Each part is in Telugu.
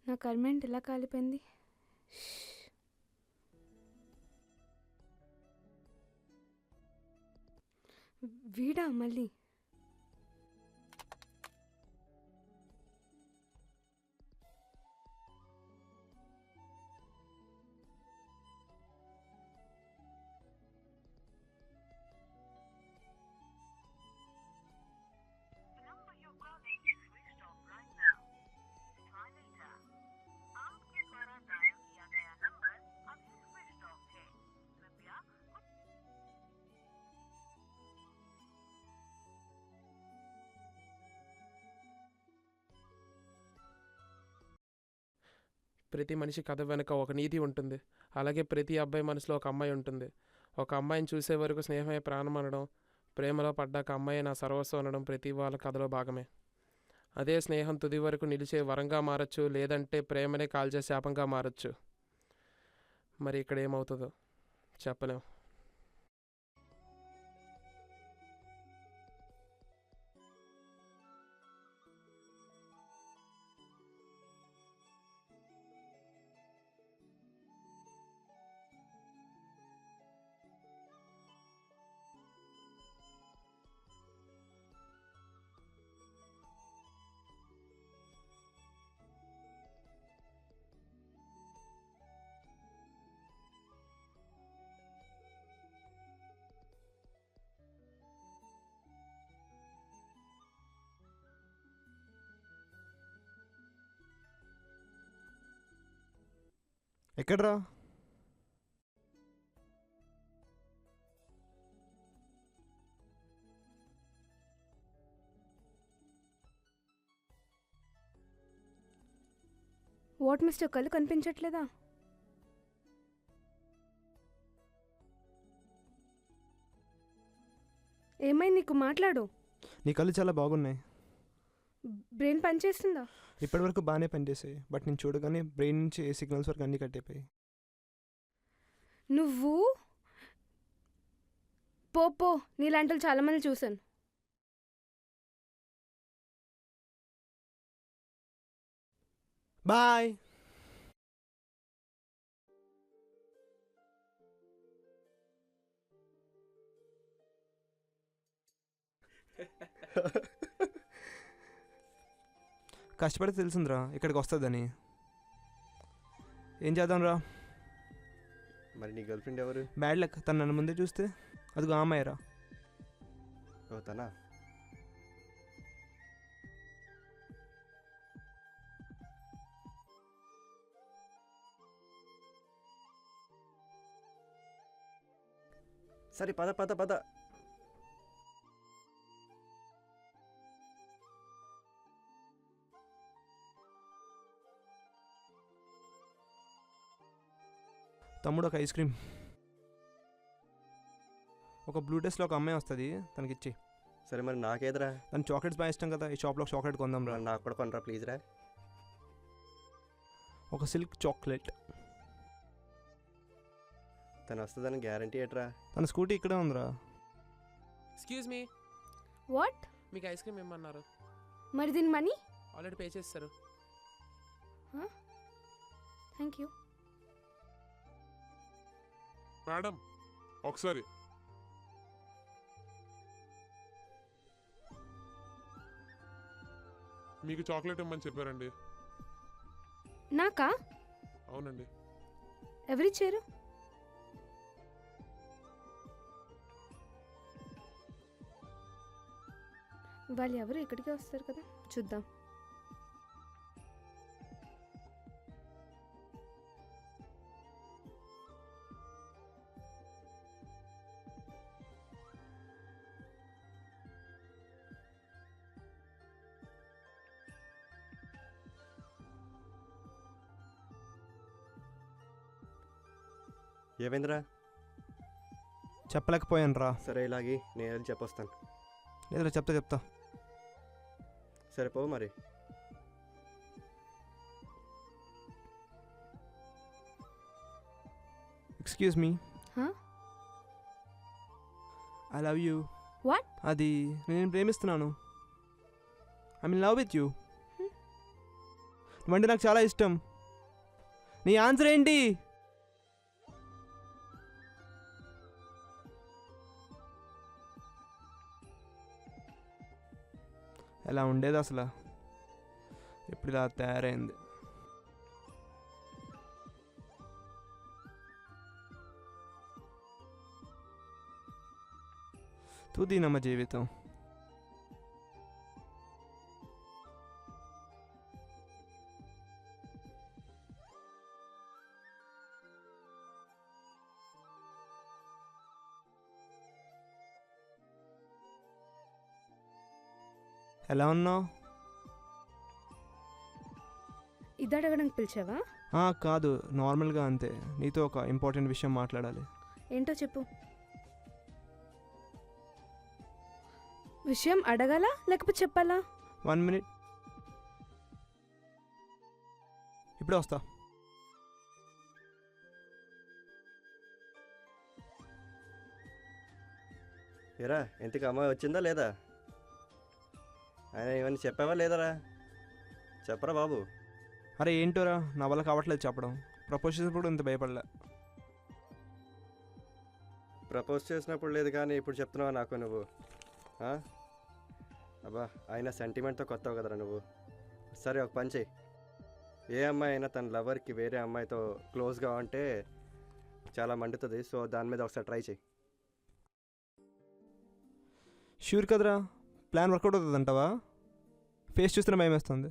నా కర్మేంటి ఇలా కాలిపోయింది. వీడా మళ్ళీ? ప్రతి మనిషి కథ వెనుక ఒక నీతి ఉంటుంది. అలాగే ప్రతి అబ్బాయి మనసులో ఒక అమ్మాయి ఉంటుంది. ఒక అమ్మాయిని చూసే వరకు స్నేహమే ప్రాణం అనడం, ప్రేమలో పడ్డాక అమ్మాయి నా సర్వస్వం అనడం ప్రతి వాళ్ళ కథలో భాగమే. అదే స్నేహం తుది వరకు నిలిచే వరంగా మారచ్చు, లేదంటే ప్రేమనే కాల్చే శాపంగా మారచ్చు. మరి ఇక్కడ ఏమవుతుందో చెప్పలేం. ఎక్కడ్రా? వాట్ మిస్టర్, కళ్ళు కనిపించట్లేదా? ఏమైంది నీకు? మాట్లాడు. నీ కళ్ళు చాలా బాగున్నాయి. బ్రెయిన్ పనిచేస్తుందా? ఇప్పటి వరకు బాగానే పనిచేసాయి, బట్ నేను చూడగానే బ్రెయిన్ నుంచి ఏ సిగ్నల్స్ వరకు అన్నీ కట్ అయిపోయాయి. నువ్వు పో, నీలాంటి చాలా మంది చూసాను. బాయ్. కష్టపడితే తెలిసిందిరా ఇక్కడికి వస్తుందని. ఏం చేద్దాంరా? మరి నీ గర్ల్ ఫ్రెండ్ ఎవరు? Bad luck. తను నన్ను ముందే చూస్తే అదిగో అమ్మాయిరా. ఓ తనా? సరే పద పద పద. తమ్ముడు ఒక ఐస్ క్రీమ్. ఒక బ్లూ డ్రెస్లో ఒక అమ్మాయి వస్తుంది, తనకిచ్చి. సరే మరి నాకేదరా? తను చాక్లెట్స్ బాగా ఇష్టం కదా, ఈ షాప్లో ఒక చాక్లెట్ కొందాం రా. నాకు కూడా కొనరా ప్లీజ్ రా. ఒక సిల్క్ చాక్లెట్. తను వస్తుందని గ్యారంటీ ఏట్రా? తన స్కూటీ ఇక్కడే ఉందిరా. Excuse me, what? మీకు ఐస్ క్రీమ్ ఇమ్మన్నారు. మరి దీని మనీ? ఆల్రెడీ పే చేస్తారు. Thank you. మేడం ఒకసారి. మీకు చాక్లెట్ ఇమ్మని చెప్పారండి. నాకా? అవునండి. ఎవరిచ్చారు? వాళ్ళు ఎవరు ఇక్కడికే వస్తారు కదా, చూద్దాం. ఏమైందిరా? చెప్పలేకపోయాను రా. సరే ఇలాగే నేను వెళ్ళి చెప్పొస్తాను. లేదురా, చెప్తా. సరే పో మరి. Excuse me. I love you. What? అది నేను ప్రేమిస్తున్నాను. I mean love with you. నువ్వంటే నాకు చాలా ఇష్టం. నీ ఆన్సర్ ఏంటి? ఎలా ఉండేది అసలు, ఇప్పుడు ఇలా తయారైంది. తుదీనమ్మ జీవితం. ఎలా ఉన్నావు? ఇది అడగడానికి పిలిచావా? కాదు, నార్మల్గా అంతే. నీతో ఒక ఇంపార్టెంట్ విషయం మాట్లాడాలి. ఏంటో చెప్పు. విషయం అడగాలా లేకపోతే చెప్పాలా? 1 minute. ఇప్పుడే వస్తా. ఏరా ఇంతకు అమ్మాయి వచ్చిందా లేదా? ఆయన ఏమన్నా చెప్పావా లేదరా? చెప్పరా బాబు. అరే ఏంటోరా, నా వల్ల కావట్లేదు చెప్పడం. ప్రపోజ్ చేసినప్పుడు ఇంత భయపడలే. ప్రపోజ్ చేసినప్పుడు లేదు కానీ ఇప్పుడు చెప్తున్నావా నాకు నువ్వు? ఆ? అబ్బా అయినా సెంటిమెంట్తో కొత్తవు కదరా నువ్వు. సరే ఒక పని చెయ్యి. ఏ అమ్మాయి అయినా తన లవర్కి వేరే అమ్మాయితో క్లోజ్గా ఉంటే చాలా మండుతుంది. సో దాని మీద ఒకసారి ట్రై చెయ్యి. షూర్ కదరా, ప్లాన్ వర్కౌట్ అవుతుంది అంటావా? ఫేస్ చూస్తేనే భయం వేస్తుంది.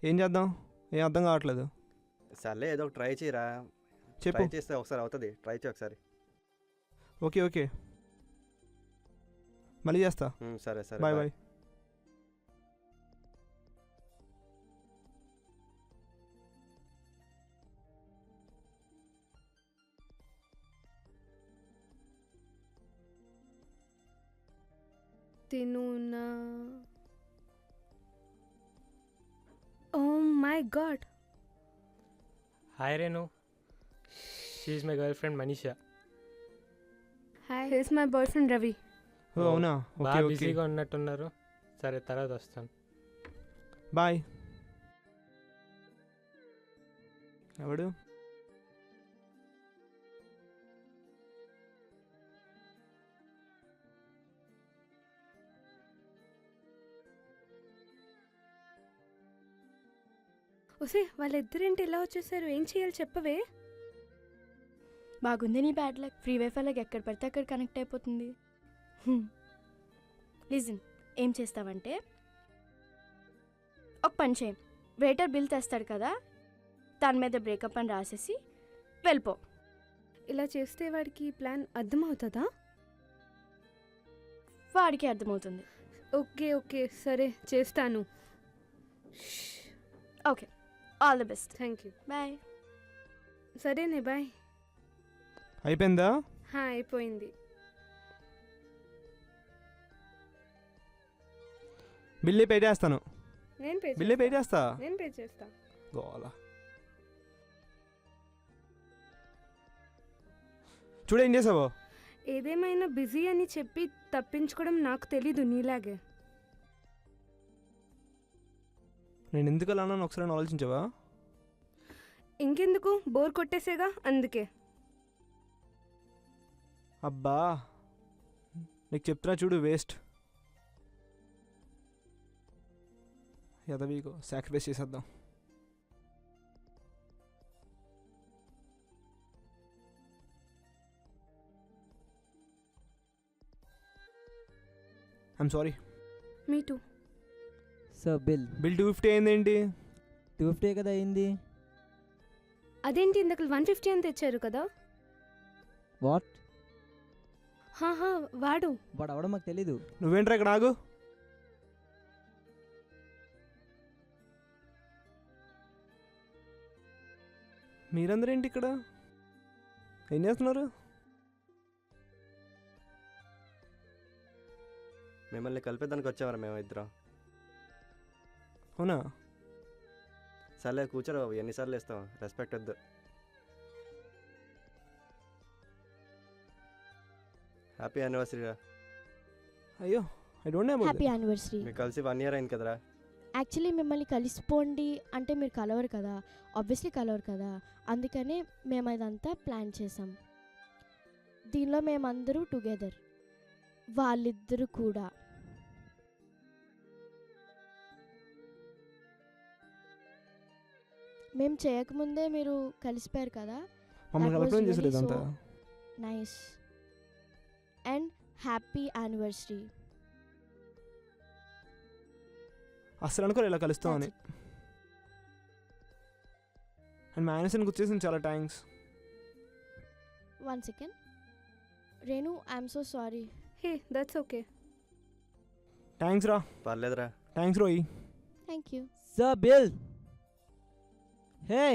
ఏం చేద్దాం, ఏం అర్థం కావట్లేదు. సర్లే ఏదో ఒక ట్రై చేయరా. చెప్పు. ట్రై చేస్తే ఒకసారి అవుతుంది. ట్రై చేయి ఒకసారి. ఓకే మళ్ళీ చేస్తా. సరే సరే బాయ్ బాయ్. తిను నా oh my god. Hi Renu, she is my girlfriend Manisha. Hi, his my boyfriend Ravi. Oh అవునా, బాగా ఓకే బిజీగా ఉన్నట్టున్నారు. సరే తర్వాత వస్తాను. బాయ్. ఎవడు? ఒసే వాళ్ళిద్దరేంటి ఇలా వచ్చేసారు? ఏం చేయాలి చెప్పవే. బాగుంది నీ బ్యాడ్ లక్. ఫ్రీ వైఫై లాగా ఎక్కడ పడితే అక్కడ కనెక్ట్ అయిపోతుంది. లిజన్, ఏం చేస్తావంటే ఒక పని చేయం. వెయిటర్ బిల్ తెస్తాడు కదా, దాని మీద బ్రేకప్ అని రాసేసి వెళ్ళిపో. ఇలా చేస్తే వాడికి ప్లాన్ అర్థమవుతుందా? వాడికి అర్థమవుతుంది. ఓకే సరే చేస్తాను. Okay, all the best. Thank you. Bye. సరేనే బాయ్. అయిపోయిందా? అయిపోయింది. బిల్లు పే చేస్తాను. నేను బిల్లు పే చేస్తా. నేను పే చేస్తా. గోలా చూడు ఏం చేసావో. ఏదేమైనా బిజీ అని చెప్పి తప్పించుకోవడం నాకు తెలీదు నీలాగే. నేను ఎందుకు అలా అన్నాను ఒకసారి ఆలోచించావా? ఇంకెందుకు, బోర్ కొట్టేసేగా అందుకే. అబ్బా నీకు చెప్తున్నా చూడు, వేస్ట్. ఎదవీగో సాక్రిఫైస్ చేసేద్దాం. I'm sorry. Me two. So bill bill 250 అయిందేంటి? 250 కదా అయింది. అదేంటి ఇందాక 150 అని తెచ్చారు కదా? వాట్? వాడు వాడు అవడం మాకు తెలీదు. నువ్వేంట్రా ఇక్కడ ఆగు. మీరందరూ ఏంటి ఇక్కడ, ఏం చేస్తున్నారు? మిమ్మల్ని కలిపేదానికి వచ్చేవారు మేము ఇద్దరం. అవునా? సర్లే కూర్చోరు బాబు, ఎన్నిసార్లు ఇస్తాం, రెస్పెక్ట్ వద్దు. హ్యాపీ యానివర్సరీ రా. అయ్యో I don't know about happy anniversary. మీకు కలిసి 1 year అయింది కదరా. యాక్చువల్లీ మిమ్మల్ని కలిసిపోండి అంటే మీరు కలవరు కదా, ఆబ్వియస్లీ కలవరు కదా, అందుకనే మేము ఇదంతా ప్లాన్ చేసాం. దీనిలో మేమందరూ టుగెదర్, వాళ్ళిద్దరూ కూడా. మేము చేయకముందే మీరు కలిసిపోయారు కదా, మమ్మల్ని That was కలపడం చేసారు really ఇదంతా. నైస్. And happy anniversary. అసలు అనుకోరు ఇలా కలుస్తామని. అండ్ మా యానివర్సరీకి వచ్చేసింది, చాలా thanks. 1 second. Renu, I'm so sorry. Hey that's okay. Thanks రా. పర్లేదురా. థ్యాంక్స్ రోయి. Thank you. Sir, bill. Hey,